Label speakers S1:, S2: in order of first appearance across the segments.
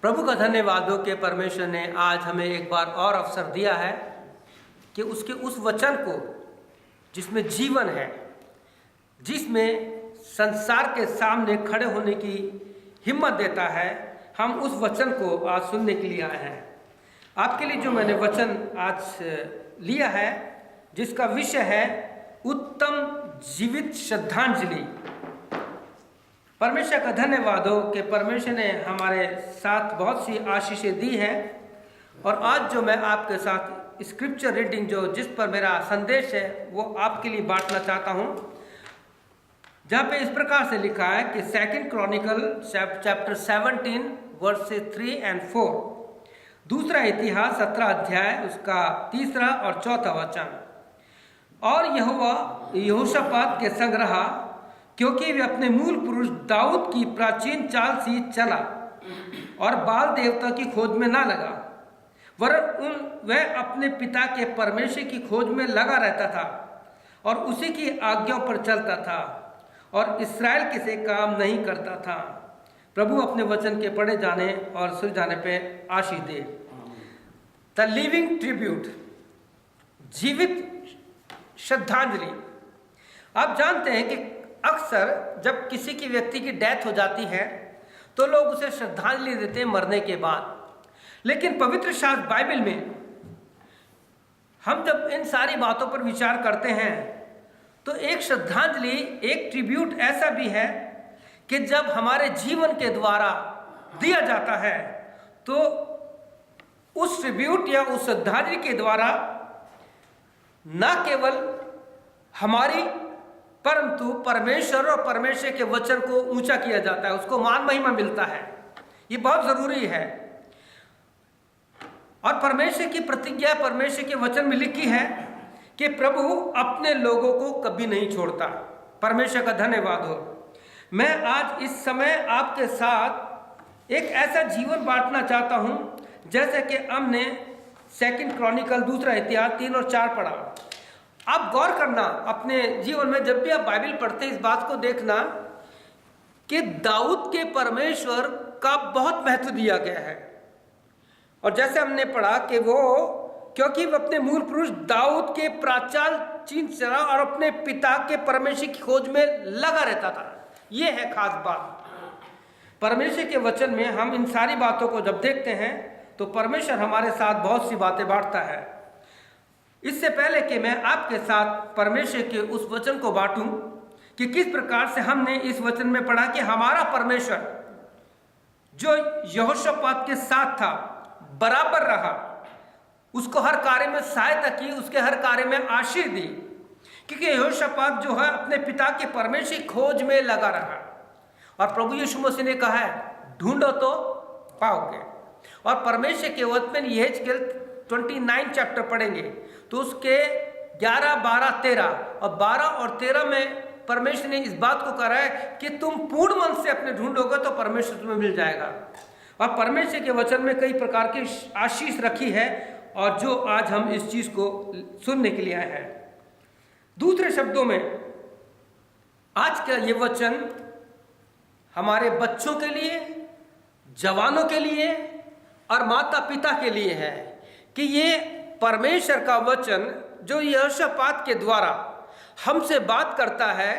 S1: प्रभु का धन्यवाद हो कि परमेश्वर ने आज हमें एक बार और अवसर दिया है कि उसके उस वचन को जिसमें जीवन है, जिसमें संसार के सामने खड़े होने की हिम्मत देता है, हम उस वचन को आज सुनने के लिए आए हैं। आपके लिए जो मैंने वचन आज लिया है, जिसका विषय है उत्तम जीवित श्रद्धांजलि। परमेश्वर का धन्यवाद हो कि परमेश्वर ने हमारे साथ बहुत सी आशीषें दी है। और आज जो मैं आपके साथ स्क्रिप्चर रीडिंग जिस पर मेरा संदेश है वो आपके लिए बांटना चाहता हूँ, जहाँ पे इस प्रकार से लिखा है कि 2 क्रॉनिकल चैप्टर 17 वर्सेस 3 और 4, दूसरा इतिहास 17 अध्याय उसका 3 और 4 वचन। और यहोवा यहोशापात के संग रहा, क्योंकि वे अपने मूल पुरुष दाऊद की प्राचीन चाल सी चला और बाल देवता की खोज में ना लगा, वरन वह अपने पिता के परमेश्वर की खोज में लगा रहता था और उसी की आज्ञाओं पर चलता था और इस्राएल किसी काम नहीं करता था। प्रभु अपने वचन के पढ़े जाने और सुन जाने पे आशीष दे। द लिविंग ट्रिब्यूट, जीवित श्रद्धांजलि। आप जानते हैं कि अक्सर जब किसी की व्यक्ति की डेथ हो जाती है तो लोग उसे श्रद्धांजलि देते हैं मरने के बाद। लेकिन पवित्र शास्त्र बाइबल में हम जब इन सारी बातों पर विचार करते हैं तो एक श्रद्धांजलि, एक ट्रिब्यूट ऐसा भी है कि जब हमारे जीवन के द्वारा दिया जाता है तो उस ट्रिब्यूट या उस श्रद्धांजलि के द्वारा न केवल हमारी परंतु परमेश्वर और परमेश्वर के वचन को ऊंचा किया जाता है, उसको मान महिमा मिलता है। ये बहुत जरूरी है। और परमेश्वर की प्रतिज्ञा परमेश्वर के वचन में लिखी है कि प्रभु अपने लोगों को कभी नहीं छोड़ता। परमेश्वर का धन्यवाद हो। मैं आज इस समय आपके साथ एक ऐसा जीवन बांटना चाहता हूं जैसे कि हमने 2 क्रॉनिकल दूसरा इतिहास 3 और 4 पढ़ा। आप गौर करना अपने जीवन में, जब भी आप बाइबल पढ़ते इस बात को देखना कि दाऊद के परमेश्वर का बहुत महत्व दिया गया है। और जैसे हमने पढ़ा कि वो, क्योंकि वह अपने मूल पुरुष दाऊद के प्राचाल चीन चला और अपने पिता के परमेश्वर की खोज में लगा रहता था। ये है खास बात। परमेश्वर के वचन में हम इन सारी बातों को जब देखते हैं तो परमेश्वर हमारे साथ बहुत सी बातें बांटता है। इससे पहले कि मैं आपके साथ परमेश्वर के उस वचन को बांटूं कि किस प्रकार से हमने इस वचन में पढ़ा कि हमारा परमेश्वर जो यहोशापात के साथ था, बराबर रहा, उसको हर कार्य में सहायता की, उसके हर कार्य में आशीष दी, क्योंकि यहोशापात जो है अपने पिता के परमेश्वर की खोज में लगा रहा। और प्रभु यीशु मसीह ने कहा है ढूंढो तो पाओगे। और परमेश्वर के वचन में यहेजकेल 29 चैप्टर पढ़ेंगे तो उसके 11, 12, 13 और 12 और 13 में परमेश्वर ने इस बात को कहा है कि तुम पूर्ण मन से अपने ढूंढोगे तो परमेश्वर तुम्हें मिल जाएगा। और परमेश्वर के वचन में कई प्रकार की आशीष रखी है और जो आज हम इस चीज को सुनने के लिए आए हैं। दूसरे शब्दों में आज का ये वचन हमारे बच्चों के लिए, जवानों के लिए और माता पिता के लिए है कि ये परमेश्वर का वचन जो यहोशापात के द्वारा हमसे बात करता है,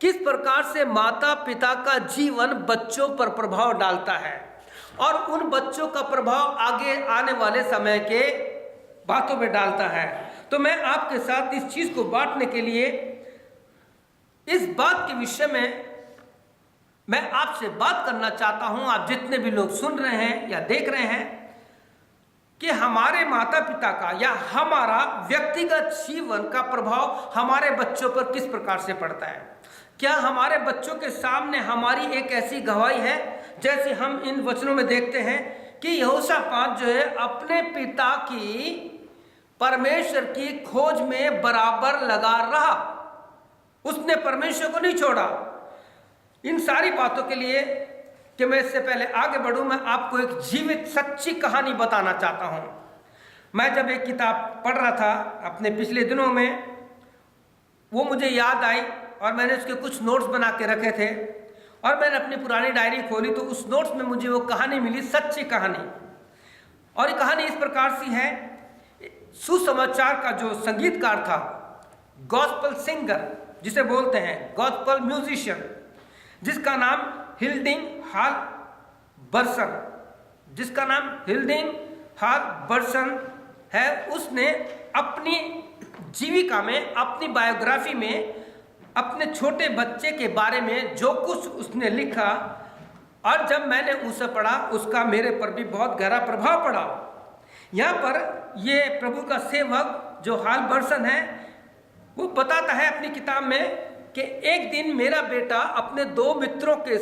S1: किस प्रकार से माता पिता का जीवन बच्चों पर प्रभाव डालता है और उन बच्चों का प्रभाव आगे आने वाले समय के बातों में डालता है। तो मैं आपके साथ इस चीज को बांटने के लिए, इस बात के विषय में मैं आपसे बात करना चाहता हूं। आप जितने भी लोग सुन रहे हैं या देख रहे हैं कि हमारे माता पिता का या हमारा व्यक्तिगत जीवन का प्रभाव हमारे बच्चों पर किस प्रकार से पड़ता है। क्या हमारे बच्चों के सामने हमारी एक ऐसी गवाही है जैसे हम इन वचनों में देखते हैं कि यहोशापात जो है अपने पिता की परमेश्वर की खोज में बराबर लगा रहा, उसने परमेश्वर को नहीं छोड़ा। इन सारी बातों के लिए कि मैं इससे पहले आगे बढ़ूं, मैं आपको एक जीवित सच्ची कहानी बताना चाहता हूं। मैं जब एक किताब पढ़ रहा था अपने पिछले दिनों में, वो मुझे याद आई और मैंने उसके कुछ नोट्स बना के रखे थे और मैंने अपनी पुरानी डायरी खोली तो उस नोट्स में मुझे वो कहानी मिली, सच्ची कहानी। और ये कहानी इस प्रकार सी है, सुसमाचार का जो संगीतकार था, गॉस्पल सिंगर जिसे बोलते हैं, गॉस्पल म्यूजिशियन, जिसका नाम हिल्डिंग हाल बर्सन है, उसने अपनी जीविका में, अपनी बायोग्राफी में अपने छोटे बच्चे के बारे में जो कुछ उसने लिखा, और जब मैंने उसे पढ़ा उसका मेरे पर भी बहुत गहरा प्रभाव पड़ा। यहाँ पर ये प्रभु का सेवक जो हाल बर्सन है, वो बताता है अपनी किताब में कि एक दिन मेरा बेटा अपने दो मित्रों के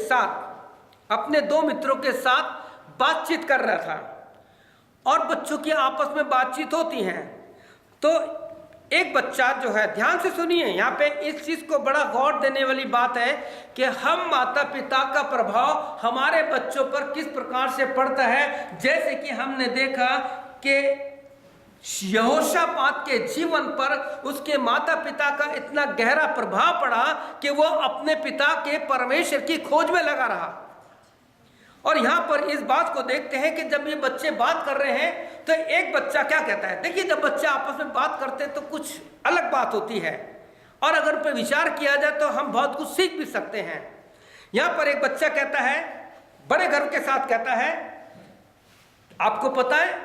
S1: साथ बातचीत कर रहा था, और बच्चों की आपस में बातचीत होती है। तो एक बच्चा जो है, ध्यान से सुनिए, यहाँ पे इस चीज को बड़ा गौर देने वाली बात है कि हम माता पिता का प्रभाव हमारे बच्चों पर किस प्रकार से पड़ता है। जैसे कि हमने देखा कि यहोशापात के जीवन पर उसके माता पिता का इतना गहरा प्रभाव पड़ा कि वो अपने पिता के परमेश्वर की खोज में लगा रहा। और यहां पर इस बात को देखते हैं कि जब ये बच्चे बात कर रहे हैं तो एक बच्चा क्या कहता है। देखिए, जब बच्चे आपस में बात करते हैं तो कुछ अलग बात होती है, और अगर उन पर विचार किया जाए तो हम बहुत कुछ सीख भी सकते हैं। यहां पर एक बच्चा कहता है, बड़े गर्व के साथ कहता है, आपको पता है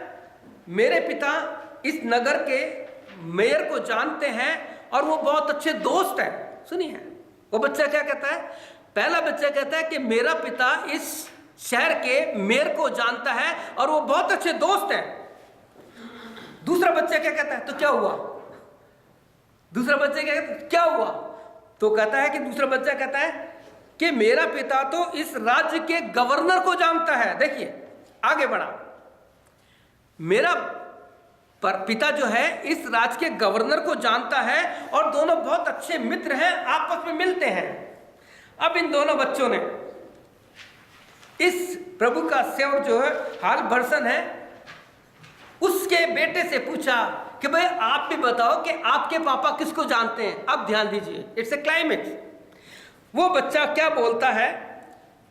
S1: मेरे पिता इस नगर के मेयर को जानते हैं और वो बहुत अच्छे दोस्त हैं। सुनिए, वो बच्चा क्या कहता है। पहला बच्चा कहता है कि मेरा पिता इस शहर के मेयर को जानता है और वो बहुत अच्छे दोस्त हैं। दूसरा बच्चा क्या कहता है, तो क्या हुआ। दूसरा बच्चा क्या कहता है, क्या हुआ। तो कहता है कि दूसरा बच्चा कहता है कि मेरा पिता तो इस राज्य के गवर्नर को जानता है। देखिए, आगे बढ़ा, मेरा पर पिता जो है इस राज्य के गवर्नर को जानता है और दोनों बहुत अच्छे मित्र हैं, आपस में मिलते हैं। अब इन दोनों बच्चों ने इस प्रभु का सेवक जो है हाल बर्सन है, उसके बेटे से पूछा कि भाई आप भी बताओ कि आपके पापा किसको जानते हैं। अब ध्यान दीजिए, इट्स ए क्लाइमेक्स। वो बच्चा क्या बोलता है,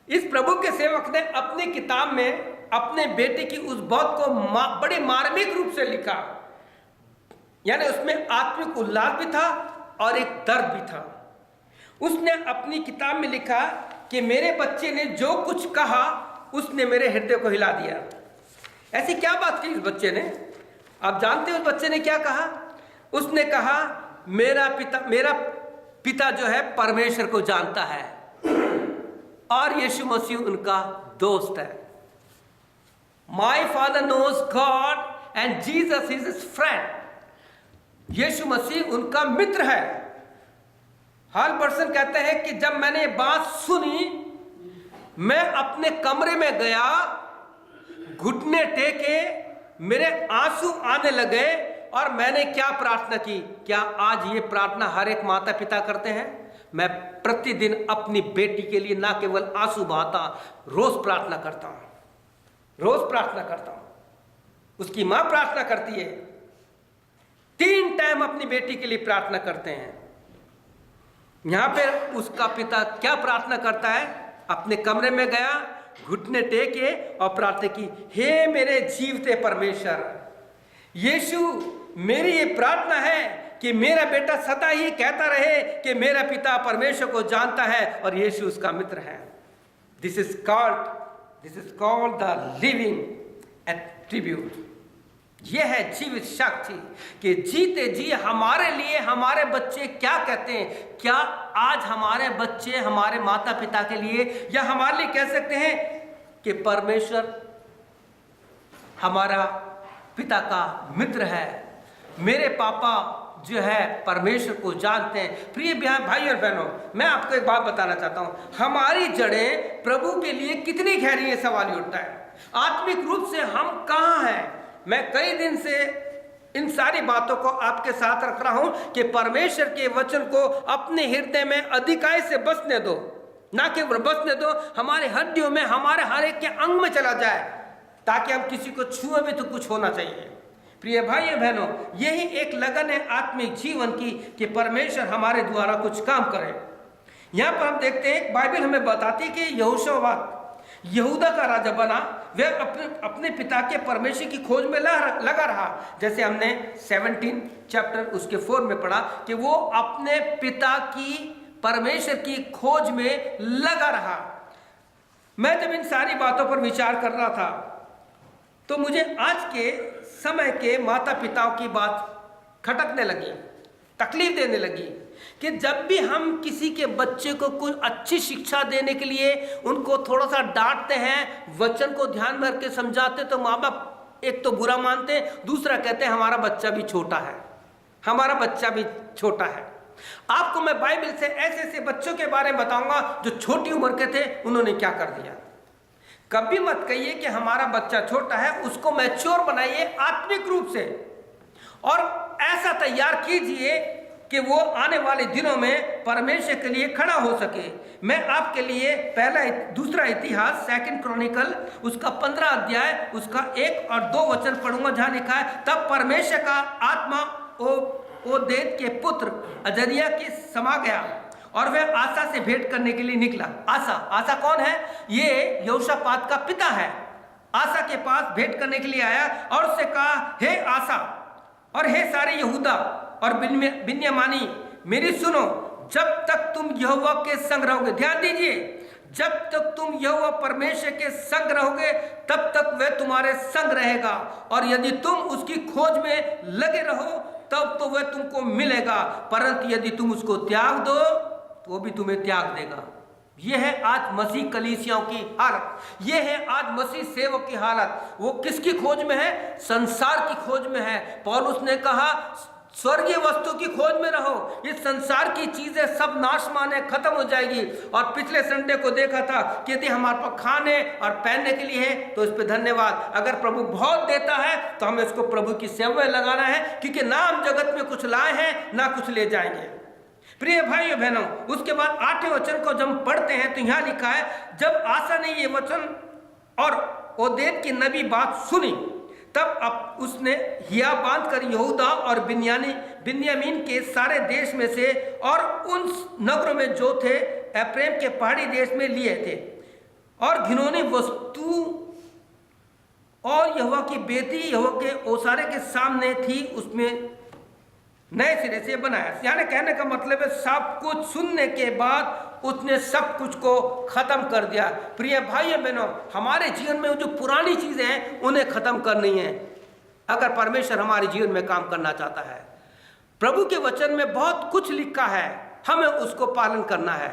S1: इस प्रभु के सेवक ने अपनी किताब में अपने बेटे की उस बात को बड़े मार्मिक रूप से लिखा, यानी उसमें आत्मिक उल्लास भी था और एक दर्द भी था। उसने अपनी किताब में लिखा कि मेरे बच्चे ने जो कुछ कहा उसने मेरे हृदय को हिला दिया। ऐसी क्या बात की इस बच्चे ने। आप जानते हैं उस बच्चे ने क्या कहा। उसने कहा मेरा पिता जो है परमेश्वर को जानता है और यीशु मसीह उनका दोस्त है। My father knows God and Jesus is his friend। यीशु मसीह उनका मित्र है। हाल बर्सन कहते हैं कि जब मैंने ये बात सुनी, मैं अपने कमरे में गया, घुटने टेके, मेरे आंसू आने लगे और मैंने क्या प्रार्थना की। क्या आज ये प्रार्थना हर एक माता पिता करते हैं। मैं प्रतिदिन अपनी बेटी के लिए ना केवल आंसू बहाता, रोज प्रार्थना करता हूं, रोज प्रार्थना करता हूं। उसकी मां प्रार्थना करती है, 3 टाइम अपनी बेटी के लिए प्रार्थना करते हैं। यहां पे उसका पिता क्या प्रार्थना करता है, अपने कमरे में गया, घुटने टेके और प्रार्थना की, हे मेरे जीवते परमेश्वर यीशु, मेरी ये प्रार्थना है कि मेरा बेटा सदा ही कहता रहे कि मेरा पिता परमेश्वर को जानता है और यीशु उसका मित्र है। This is called the living attribute. यह है जीवित शक्ति कि जीते जी हमारे लिए हमारे बच्चे क्या कहते हैं। क्या आज हमारे बच्चे हमारे माता पिता के लिए या हमारे लिए कह सकते हैं कि परमेश्वर हमारा पिता का मित्र है, मेरे पापा जो है परमेश्वर को जानते हैं। प्रिय भाई और बहनों, मैं आपको एक बात बताना चाहता हूं, हमारी जड़ें प्रभु के लिए कितनी गहरी है, सवाल उठता है। आत्मिक रूप से हम कहां हैं। मैं कई दिन से इन सारी बातों को आपके साथ रख रहा हूं कि परमेश्वर के वचन को अपने हृदय में अधिकाई से बसने दो, ना केवल बसने दो, हमारे हड्डियों में, हमारे हर एक के अंग में चला जाए, ताकि हम किसी को छुए भी तो कुछ होना चाहिए। प्रिय भाई बहनों, यही एक लगन है आत्मिक जीवन की कि परमेश्वर हमारे द्वारा कुछ काम करे। यहाँ पर हम देखते हैं बाइबल हमें बताती है कि यहोशापात यहूदा का राजा बना, वह अपने पिता के परमेश्वर की खोज में लगा रहा। जैसे हमने 17 चैप्टर उसके 4 में पढ़ा कि वो अपने पिता की परमेश्वर की खोज में लगा रहा। मैं जब इन सारी बातों पर विचार कर रहा था तो मुझे आज के समय के माता पिताओं की बात खटकने लगी, तकलीफ देने लगी कि जब भी हम किसी के बच्चे को कुछ अच्छी शिक्षा देने के लिए उनको थोड़ा सा डांटते हैं, वचन को ध्यान में रख के समझाते, तो माँ बाप एक तो बुरा मानते हैं, दूसरा कहते हैं हमारा बच्चा भी छोटा है, हमारा बच्चा भी छोटा है। आपको मैं बाइबल से ऐसे ऐसे बच्चों के बारे में बताऊंगा जो छोटी उम्र के थे, उन्होंने क्या कर दिया। कभी मत कहिए कि हमारा बच्चा छोटा है, उसको मैच्योर बनाइए आत्मिक रूप से और ऐसा तैयार कीजिए कि वो आने वाले दिनों में परमेश्वर के लिए खड़ा हो सके। मैं आपके लिए दूसरा इतिहास 2 क्रॉनिकल उसका 15 अध्याय उसका 1 और 2 वचन पढ़ूंगा, जहां लिखा है, तब परमेश्वर का आत्मा ओदेद के पुत्र अजरिया के समा गया और वह आसा से भेंट करने के लिए निकला। आसा कौन है? ये यहोशापात का पिता है। आसा के पास भेंट करने के लिए आया और उससे कहा, हे आसा और हे सारे यहूदा और बिन्यामानी, मेरी सुनो, जब तक तुम यहोवा के संग रहोगे, ध्यान दीजिए, जब तक तुम यहोवा परमेश्वर के संग रहोगे तब तक वह तुम्हारे संग रहेगा, और यदि तुम उसकी खोज में लगे रहो तब तो वह तुमको मिलेगा, परंतु यदि तुम उसको त्याग दो तो वो भी तुम्हें त्याग देगा। यह है आज मसीह कलीसियाओं की हालत, यह है आज मसीह सेवक की हालत। वो किसकी खोज में है? संसार की खोज में है। पौलुस ने कहा स्वर्गीय वस्तु की खोज में रहो, इस संसार की चीजें सब नाशमान है, खत्म हो जाएगी। और पिछले संडे को देखा था कि यदि हमारे पास खाने और पहनने के लिए है तो इस पर धन्यवाद। अगर प्रभु बहुत देता है तो हमें इसको प्रभु की सेवा में लगाना है, क्योंकि ना हम जगत में कुछ लाए हैं ना कुछ ले जाएंगे। प्रिय भाइयों बहनों, उसके बाद 8वें वचन को जब पढ़ते हैं तो यहाँ लिखा है, जब आसा ने ये वचन और ओदेद की नबी बात सुनी तब अब उसने हिया बांध कर यहूदा और बिन्यामीन के सारे देश में से और उन नगरों में जो थे एफ्रेम के पहाड़ी देश में लिए थे, और घिनौनी वस्तु और यहोवा की बेटी यहोवा के ओसारे के सामने थी, उसमें नए सिरे से बनाया। यानी कहने का मतलब है सब कुछ सुनने के बाद उसने सब कुछ को खत्म कर दिया। प्रिय भाइयों बहनों, हमारे जीवन में जो पुरानी चीजें हैं उन्हें खत्म करनी है अगर परमेश्वर हमारे जीवन में काम करना चाहता है। प्रभु के वचन में बहुत कुछ लिखा है, हमें उसको पालन करना है।